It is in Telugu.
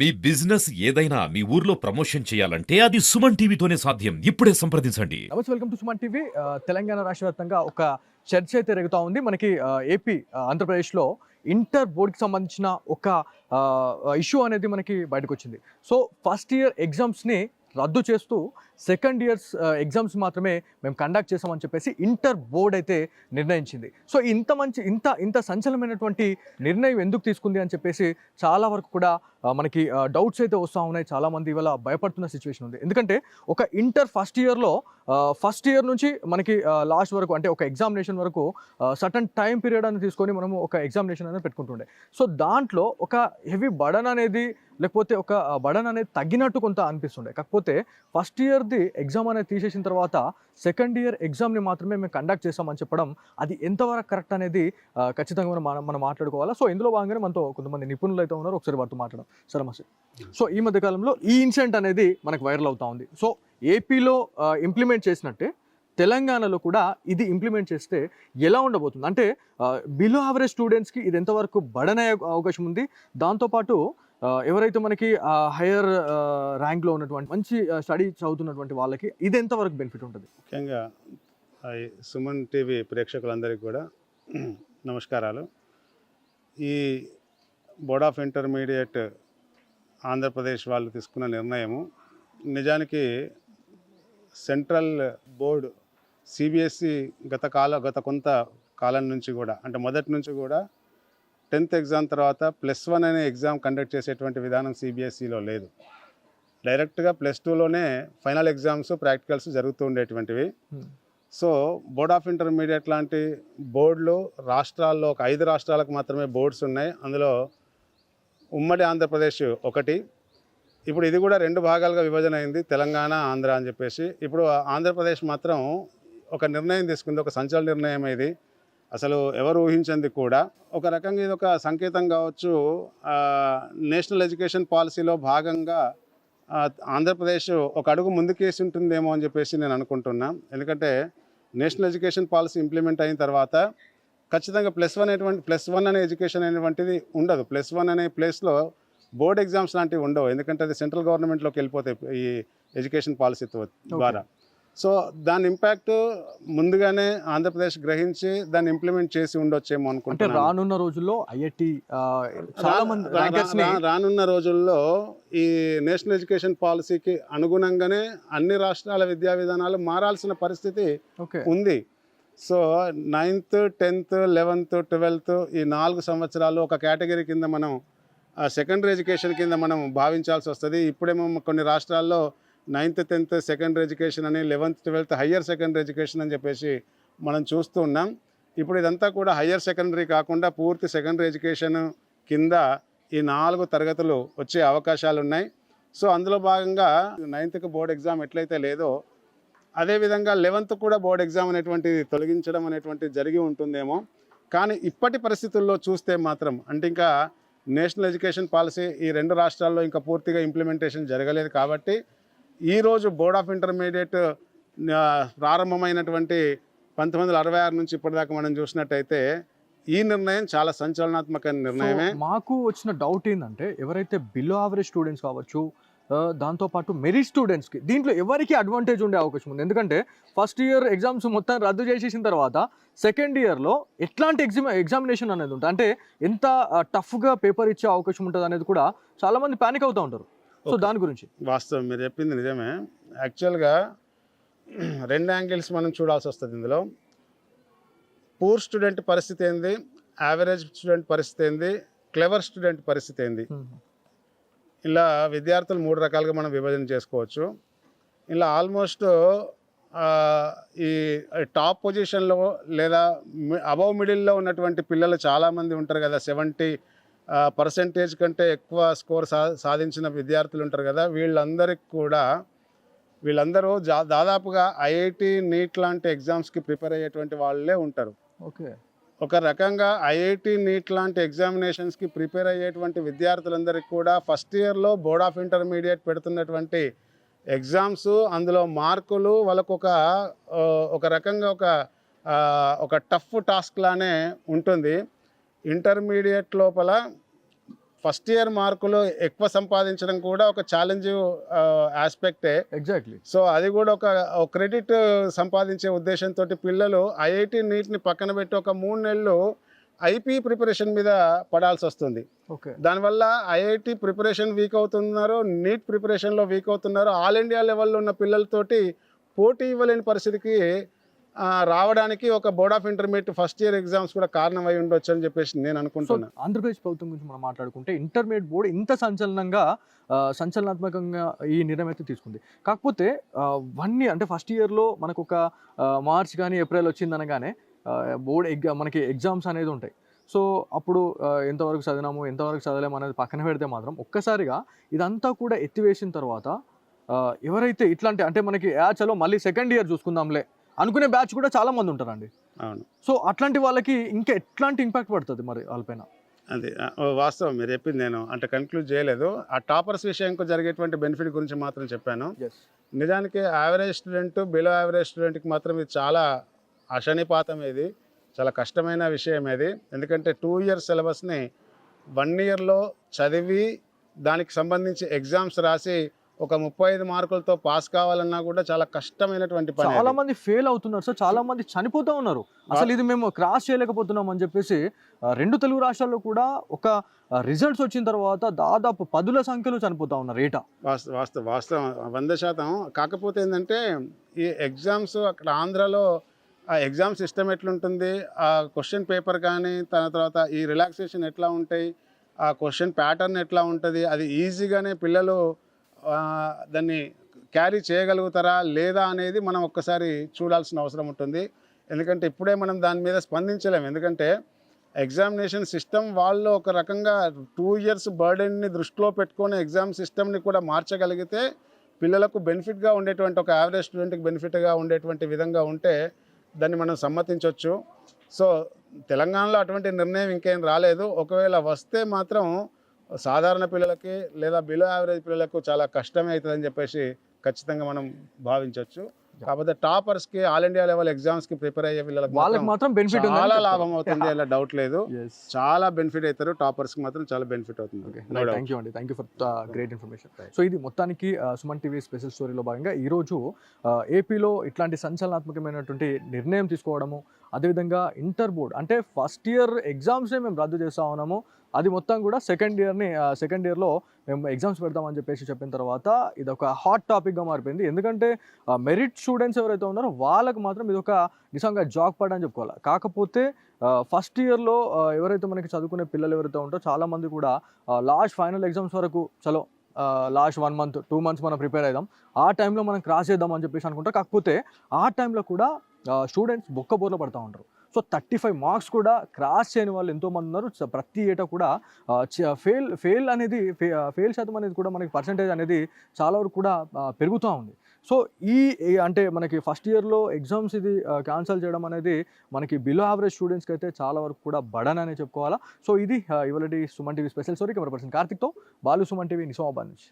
మీ బిజినెస్ ఏదైనా మీ ఊర్లో ప్రమోషన్ చేయాలంటే అది సుమన్ టీవీతోనే సాధ్యం. ఇప్పుడే సంప్రదించండి. నమస్తే, welcome to Suman TV. Telangana రాష్ట్ర వ్యాప్తంగా ఒక చర్చ అయితే జరుగుతూ ఉంది. మనకి ఏపీ ఆంధ్రప్రదేశ్లో ఇంటర్ బోర్డ్కి సంబంధించిన ఒక ఇష్యూ అనేది మనకి బయటకు వచ్చింది. సో ఫస్ట్ ఇయర్ ఎగ్జామ్స్ని రద్దు చేస్తూ సెకండ్ ఇయర్స్ ఎగ్జామ్స్ మాత్రమే మేము కండక్ట్ చేసామని చెప్పేసి ఇంటర్ బోర్డ్ అయితే నిర్ణయించింది. సో ఇంత సంచలనమైనటువంటి నిర్ణయం ఎందుకు తీసుకుంది అని చెప్పేసి చాలా వరకు కూడా మనకి డౌట్స్ అయితే వస్తూ ఉన్నాయి. చాలామంది ఇవాళ భయపడుతున్న సిచ్యువేషన్ ఉంది. ఎందుకంటే ఒక ఇంటర్ ఫస్ట్ ఇయర్ నుంచి మనకి లాస్ట్ వరకు, అంటే ఒక ఎగ్జామినేషన్ వరకు సర్టన్ టైం పీరియడ్ అని తీసుకొని మనము ఒక ఎగ్జామినేషన్ అనేది పెట్టుకుంటుండే. సో దాంట్లో ఒక హెవీ బర్డన్ అనేది, లేకపోతే ఒక బర్డన్ అనేది తగ్గినట్టు కొంత అనిపిస్తుండే. కాకపోతే ఫస్ట్ ఇయర్ది ఎగ్జామ్ అనేది తీసేసిన తర్వాత సెకండ్ ఇయర్ ఎగ్జామ్ని మాత్రమే మేము కండక్ట్ చేస్తామని చెప్పడం, అది ఎంతవరకు కరెక్ట్ అనేది ఖచ్చితంగా మనం మాట్లాడుకోవాలా. సో ఇందులో భాగంగానే మనతో కొంతమంది నిపుణులు అయితే ఉన్నారు. ఒకసారి వారితో మాట్లాడడం. సార్ నమస్తే. సో ఈ మధ్యకాలంలో ఈ ఇన్సిడెంట్ అనేది మనకు వైరల్ అవుతా ఉంది. సో ఏపీలో ఇంప్లిమెంట్ చేసినట్టే తెలంగాణలో కూడా ఇది ఇంప్లిమెంట్ చేస్తే ఎలా ఉండబోతుంది? అంటే బిలో యావరేజ్ స్టూడెంట్స్కి ఇది ఎంతవరకు బర్డెన్ అయ్యే అవకాశం ఉంది? దాంతోపాటు ఎవరైతే మనకి హైయర్ ర్యాంక్లో ఉన్నటువంటి మంచి స్టడీ చదువుతున్నటువంటి వాళ్ళకి ఇది ఎంతవరకు బెనిఫిట్ ఉంటుంది? ముఖ్యంగా సుమన్ టీవీ ప్రేక్షకులందరికీ కూడా నమస్కారాలు. ఈ బోర్డ్ ఆఫ్ ఇంటర్మీడియట్ ఆంధ్రప్రదేశ్ వాళ్ళు తీసుకున్న నిర్ణయము నిజానికి సెంట్రల్ బోర్డు సిబిఎస్ఈ గత కొంత కాలం నుంచి కూడా, అంటే మొదటి నుంచి కూడా 10th ఎగ్జామ్ తర్వాత +1 అనే ఎగ్జామ్ కండక్ట్ చేసేటువంటి విధానం సిబిఎస్ఈలో లేదు. డైరెక్ట్గా +2లోనే ఫైనల్ ఎగ్జామ్స్, ప్రాక్టికల్స్ జరుగుతూ ఉండేటువంటివి. సో బోర్డ్ ఆఫ్ ఇంటర్మీడియట్ లాంటి బోర్డులు రాష్ట్రాల్లో ఒక 5 రాష్ట్రాలకు మాత్రమే బోర్డ్స్ ఉన్నాయి. అందులో ఉమ్మడి ఆంధ్రప్రదేశ్ ఒకటి. ఇప్పుడు ఇది కూడా 2 భాగాలుగా విభజన అయింది, తెలంగాణ, ఆంధ్ర అని చెప్పేసి. ఇప్పుడు ఆంధ్రప్రదేశ్ మాత్రం ఒక నిర్ణయం తీసుకుంది, ఒక సంచలన నిర్ణయం. ఇది అసలు ఎవరు ఊహించింది కూడా. ఒక రకంగా ఇది ఒక సంకేతం కావచ్చు. నేషనల్ ఎడ్యుకేషన్ పాలసీలో భాగంగా ఆంధ్రప్రదేశ్ ఒక అడుగు ముందుకేసి ఉంటుందేమో అని చెప్పేసి నేను అనుకుంటున్నా. ఎందుకంటే నేషనల్ ఎడ్యుకేషన్ పాలసీ ఇంప్లిమెంట్ అయిన తర్వాత ఖచ్చితంగా +1 అనే ఎడ్యుకేషన్ అనేటువంటిది ఉండదు. +1 అనే ప్లేస్లో బోర్డ్ ఎగ్జామ్స్ లాంటివి ఉండవు. ఎందుకంటే అది సెంట్రల్ గవర్నమెంట్లోకి వెళ్ళిపోతాయి ఈ ఎడ్యుకేషన్ పాలసీ ద్వారా. సో దాని ఇంపాక్ట్ ముందుగానే ఆంధ్రప్రదేశ్ గ్రహించి దాన్ని ఇంప్లిమెంట్ చేసి ఉండొచ్చేమో అనుకుంటున్నాను. రానున్న రోజుల్లో ఐఐటి రానున్న రోజుల్లో ఈ నేషనల్ ఎడ్యుకేషన్ పాలసీకి అనుగుణంగానే అన్ని రాష్ట్రాల విద్యా విధానాలు మారాల్సిన పరిస్థితి ఉంది. So 9th, 10th, 11th, 12th ఈ 4 సంవత్సరాలు ఒక కేటగిరీ కింద మనం సెకండరీ ఎడ్యుకేషన్ కింద మనం భావించాల్సి వస్తుంది. ఇప్పుడేమో కొన్ని రాష్ట్రాల్లో 9th, 10th సెకండరీ ఎడ్యుకేషన్ అని, 11th, 12th higher secondary education అని చెప్పేసి మనం చూస్తూ ఉన్నాం. ఇప్పుడు ఇదంతా కూడా హయ్యర్ సెకండరీ కాకుండా పూర్తి సెకండరీ ఎడ్యుకేషన్ కింద ఈ 4 తరగతులు వచ్చే అవకాశాలు ఉన్నాయి. సో అందులో భాగంగా 9th బోర్డ్ ఎగ్జామ్ ఎట్లయితే లేదో అదేవిధంగా 11th కూడా బోర్డ్ ఎగ్జామ్ అనేటువంటిది తొలగించడం అనేటువంటిది జరిగి ఉంటుందేమో. కానీ ఇప్పటి పరిస్థితుల్లో చూస్తే మాత్రం, అంటే ఇంకా నేషనల్ ఎడ్యుకేషన్ పాలసీ ఈ 2 రాష్ట్రాల్లో ఇంకా పూర్తిగా ఇంప్లిమెంటేషన్ జరగలేదు. కాబట్టి ఈరోజు బోర్డ్ ఆఫ్ ఇంటర్మీడియట్ ప్రారంభమైనటువంటి 1966 నుంచి ఇప్పటిదాకా మనం చూసినట్టయితే ఈ నిర్ణయం చాలా సంచలనాత్మక నిర్ణయమే. మాకు వచ్చిన డౌట్ ఏంటంటే, ఎవరైతే బిలో యావరేజ్ స్టూడెంట్స్ కావచ్చు, దాంతోపాటు మెరిట్ స్టూడెంట్స్కి దీంట్లో ఎవరికి అడ్వాంటేజ్ ఉండే అవకాశం ఉంది? ఎందుకంటే ఫస్ట్ ఇయర్ ఎగ్జామ్స్ మొత్తం రద్దు చేసేసిన తర్వాత సెకండ్ ఇయర్లో ఎట్లాంటి ఎగ్జామినేషన్ అనేది ఉంటుంది, అంటే ఎంత టఫ్గా పేపర్ ఇచ్చే అవకాశం ఉంటుంది అనేది కూడా చాలామంది ప్యానిక్ అవుతూ ఉంటారు. సో దాని గురించి వాస్తవం, మీరు చెప్పింది నిజమే. యాక్చువల్గా 2 యాంగిల్స్ మనం చూడాల్సి వస్తుంది ఇందులో. పూర్ స్టూడెంట్ పరిస్థితి ఏంది, యావరేజ్ స్టూడెంట్ పరిస్థితి ఏంది, క్లెవర్ స్టూడెంట్ పరిస్థితి ఏంది. ఇలా విద్యార్థులు 3 రకాలుగా మనం విభజన చేసుకోవచ్చు. ఇలా ఆల్మోస్ట్ ఈ టాప్ పొజిషన్లో లేదా అబవ్ మిడిల్లో ఉన్నటువంటి పిల్లలు చాలామంది ఉంటారు కదా. 70% కంటే ఎక్కువ స్కోర్ సాధించిన విద్యార్థులు ఉంటారు కదా. వీళ్ళందరూ దాదాపుగా ఐఐటి, నీట్ లాంటి ఎగ్జామ్స్కి ప్రిపేర్ అయ్యేటువంటి వాళ్ళే ఉంటారు. ఒక రకంగా ఐఐటి, నీట్ లాంటి ఎగ్జామినేషన్స్కి ప్రిపేర్ అయ్యేటువంటి విద్యార్థులందరికీ కూడా ఫస్ట్ ఇయర్లో బోర్డ్ ఆఫ్ ఇంటర్మీడియట్ పెడుతున్నటువంటి ఎగ్జామ్స్, అందులో మార్కులు వాళ్ళకు ఒక రకంగా ఒక టఫ్ టాస్క్ లానే ఉంటుంది. ఇంటర్మీడియట్ లోపల ఫస్ట్ ఇయర్ మార్కులు ఎక్కువ సంపాదించడం కూడా ఒక ఛాలెంజ్ ఆస్పెక్టే. ఎగ్జాక్ట్లీ. సో అది కూడా ఒక క్రెడిట్ సంపాదించే ఉద్దేశంతో పిల్లలు ఐఐటి నీట్ని పక్కన పెట్టి ఒక 3 నెలలు ఐపీ ప్రిపరేషన్ మీద పడాల్సి వస్తుంది. ఓకే. దానివల్ల ఐఐటి ప్రిపరేషన్ వీక్ అవుతున్నారు, నీట్ ప్రిపరేషన్లో వీక్ అవుతున్నారు. ఆల్ ఇండియా లెవెల్లో ఉన్న పిల్లలతోటి పోటీ ఇవ్వలేని పరిస్థితికి రావడానికి ఒక board of intermediate first year exams కూడా కారణమై ఉండొచ్చు అని చెప్పేసి నేను సో అనుకుంటున్నాను. ఆంధ్రప్రదేశ్ ప్రభుత్వం గురించి మనం మాట్లాడుకుంటే ఇంటర్మీడియట్ బోర్డు ఇంత సంచలనాత్మకంగా ఈ నిర్ణయం అయితే తీసుకుంది. కాకపోతే 1 year అంటే ఫస్ట్ ఇయర్లో మనకు ఒక మార్చ్ కానీ ఏప్రిల్ వచ్చిందనగానే మనకి ఎగ్జామ్స్ అనేది ఉంటాయి. సో అప్పుడు ఎంతవరకు చదివినాము ఎంతవరకు చదవలేము అనేది పక్కన పెడితే మాత్రం ఒక్కసారిగా ఇదంతా కూడా ఎత్తివేసిన తర్వాత ఎవరైతే ఇట్లాంటి అంటే మనకి చలో మళ్ళీ సెకండ్ ఇయర్ చూసుకుందాంలే అనుకునే బ్యాచ్ కూడా చాలా మంది ఉంటారండి. అవును, సో అట్లాంటి వాళ్ళకి ఇంకా ఎట్లాంటి ఇంపాక్ట్ పడుతుంది మరి వాళ్ళపైన? అది వాస్తవం మీరు చెప్పింది. నేను అంటే కన్క్లూడ్ చేయలేదు. ఆ టాపర్స్ విషయంకు జరిగేటువంటి బెనిఫిట్ గురించి మాత్రం చెప్పాను. నిజానికి యావరేజ్ స్టూడెంట్, బిలో యావరేజ్ స్టూడెంట్కి మాత్రం ఇది చాలా అశనిపాతం, ఇది చాలా కష్టమైన విషయం ఇది. ఎందుకంటే 2 years సిలబస్ని 1 yearలో చదివి దానికి సంబంధించి ఎగ్జామ్స్ రాసి ఒక 35 మార్కులతో పాస్ కావాలన్నా కూడా చాలా కష్టమైనటువంటి పని. చాలా మంది ఫెయిల్ అవుతున్నారు సార్, చాలా మంది చనిపోతూ ఉన్నారు. అసలు ఇది మేము క్రాస్ చేయలేకపోతున్నాం అని చెప్పేసి 2 తెలుగు రాష్ట్రాల్లో కూడా ఒక రిజల్ట్స్ వచ్చిన తర్వాత దాదాపు 10ల సంఖ్యలో చనిపోతా ఉన్నారు రేటా. వాస్తవం 100%. కాకపోతే ఏంటంటే ఈ ఎగ్జామ్స్ అక్కడ ఆంధ్రాలో ఆ ఎగ్జామ్ సిస్టమ్ ఎట్లుంటుంది, ఆ క్వశ్చన్ పేపర్ కానీ తర్వాత ఈ రిలాక్సేషన్ ఎట్లా ఉంటాయి, ఆ క్వశ్చన్ ప్యాటర్న్ ఎట్లా ఉంటుంది, అది ఈజీగానే పిల్లలు దాన్ని క్యారీ చేయగలుగుతారా లేదా అనేది మనం ఒక్కసారి చూడాల్సిన అవసరం ఉంటుంది. ఎందుకంటే ఇప్పుడే మనం దాని మీద స్పందించలేము. ఎందుకంటే ఎగ్జామినేషన్ సిస్టమ్ వాళ్ళు ఒక రకంగా 2 years బర్డెన్ని దృష్టిలో పెట్టుకొని ఎగ్జామ్ సిస్టమ్ని కూడా మార్చగలిగితే పిల్లలకు బెనిఫిట్గా ఉండేటువంటి, ఒక యావరేజ్ స్టూడెంట్కి బెనిఫిట్గా ఉండేటువంటి విధంగా ఉంటే దాన్ని మనం సమ్మతించవచ్చు. సో తెలంగాణలో అటువంటి నిర్ణయం ఇంకేం రాలేదు. ఒకవేళ వస్తే మాత్రం సాధారణ పిల్లలకి లేదా బిలో యావరేజ్ పిల్లలకు చాలా కష్టమే అవుతుందని చెప్పేసి ఖచ్చితంగా మనం భావించవచ్చు. కాకపోతే టాపర్స్కి, ఆల్ ఇండియా లెవెల్ ఎగ్జామ్స్కి ప్రిపేర్ అయ్యే వాళ్ళకి మాత్రం బెనిఫిట్ చాలా లాభం అవుతుంది, అలా డౌట్ లేదు. చాలా బెనిఫిట్ అవుతారు, టాపర్స్కి మాత్రం చాలా బెనిఫిట్ అవుతుంది. థ్యాంక్ యూ అండి, thank you for great information. So ఇది మొత్తానికి సుమన్ టీవీ స్పెషల్ స్టోరీలో భాగంగా ఈరోజు ఏపీలో ఇట్లాంటి సంచలనాత్మకమైనటువంటి నిర్ణయం తీసుకోవడము, అదేవిధంగా ఇంటర్ బోర్డ్ అంటే ఫస్ట్ ఇయర్ ఎగ్జామ్స్నే మేము రద్దు చేస్తా ఉన్నాము, అది మొత్తం కూడా సెకండ్ ఇయర్లో మేము ఎగ్జామ్స్ పెడతామని చెప్పిన తర్వాత ఇది ఒక హాట్ టాపిక్గా మారిపోయింది. ఎందుకంటే మెరిట్ స్టూడెంట్స్ ఎవరైతే ఉన్నారో వాళ్ళకు మాత్రం ఇది ఒక నిజంగా జాక్ పడ్ అని చెప్పుకోవాలి. కాకపోతే ఫస్ట్ ఇయర్లో ఎవరైతే మనకి చదువుకునే పిల్లలు ఎవరైతే ఉంటారో చాలామంది కూడా లాస్ట్ ఫైనల్ ఎగ్జామ్స్ వరకు చలో లాస్ట్ 1 month 2 months మనం ప్రిపేర్ అవుదాం, ఆ టైంలో మనం క్రాస్ చేద్దాం అని చెప్పేసి అనుకుంటాం. కాకపోతే ఆ టైంలో కూడా స్టూడెంట్స్ బొక్కబోర్లో పడుతూ ఉంటారు. సో 35 marks కూడా క్రాస్ చేయని వాళ్ళు ఎంతోమంది ఉన్నారు. ప్రతి ఏటా కూడా ఫెయిల్ శాతం అనేది కూడా మనకి పర్సంటేజ్ అనేది చాలా వరకు కూడా పెరుగుతూ ఉంది. సో అంటే మనకి ఫస్ట్ ఇయర్లో ఎగ్జామ్స్ ఇది క్యాన్సిల్ చేయడం అనేది మనకి బిలో యావరేజ్ స్టూడెంట్స్కి అయితే చాలా వరకు కూడా బడన్ అనే చెప్పుకోవాలా. సో ఇది ఇవాళ Suman TV special story. Camera person కార్తిక్తో బాలు, సుమన్ టీవీ, నిజామాబాద్ నుంచి.